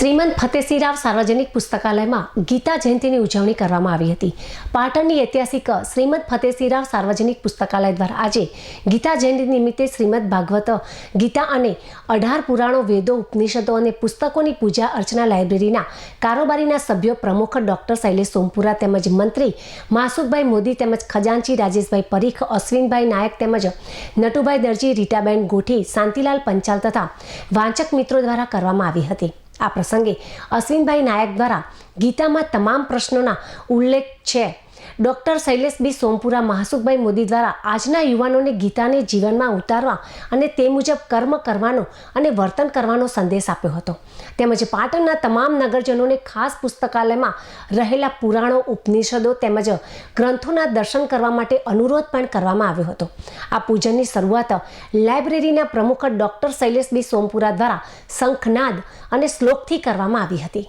શ્રીમંત ફતેસિંહરાવ સાર્વજનિક પુસ્તકાલયમાં ગીતા જયંતિની ઉજવણી કરવામાં આવી હતી। પાટણની ઐતિહાસિક શ્રીમંત ફતેસિંહરાવ સાર્વજનિક પુસ્તકાલય દ્વારા આજે ગીતા જયંતિ નિમિત્તે શ્રીમદ ભાગવત ગીતા અને 18 પુરાણો, વેદો, ઉપનિષદો અને પુસ્તકોની પૂજા અર્ચના લાઇબ્રેરીના કારોબારીના સભ્યો, પ્રમુખ ડોક્ટર શૈલેષ સોમપુરા તેમજ મંત્રી માસુકભાઈ મોદી તેમજ ખજાનચી રાજેશભાઈ પરીખ, અશ્વિનભાઈ નાયક તેમજ નટુભાઈ દરજી, રીટાબેન ગોઠી, શાંતિલાલ પંચાલ તથા વાંચક મિત્રો દ્વારા કરવામાં આવી હતી। આ પ્રસંગે અશ્વિનભાઈ નાયક દ્વારા ગીતામાં તમામ પ્રશ્નોના ઉલ્લેખ છે। ડોક્ટર શૈલેષ બી સોમપુરા, માસુકભાઈ મોદી દ્વારા આજના યુવાનોને ગીતાને જીવનમાં ઉતારવા અને તે મુજબ કર્મ કરવાનો અને વર્તન કરવાનો સંદેશ આપ્યો હતો। તેમજ પાટણના તમામ નગરજનોને ખાસ પુસ્તકાલયમાં રહેલા પુરાણો, ઉપનિષદો તેમજ ગ્રંથોના દર્શન કરવા માટે અનુરોધ પણ કરવામાં આવ્યો હતો। આ પૂજનની શરૂઆત લાઇબ્રેરીના પ્રમુખ ડોક્ટર શૈલેષ બી સોમપુરા દ્વારા શંખનાદ અને શ્લોકથી કરવામાં આવી હતી।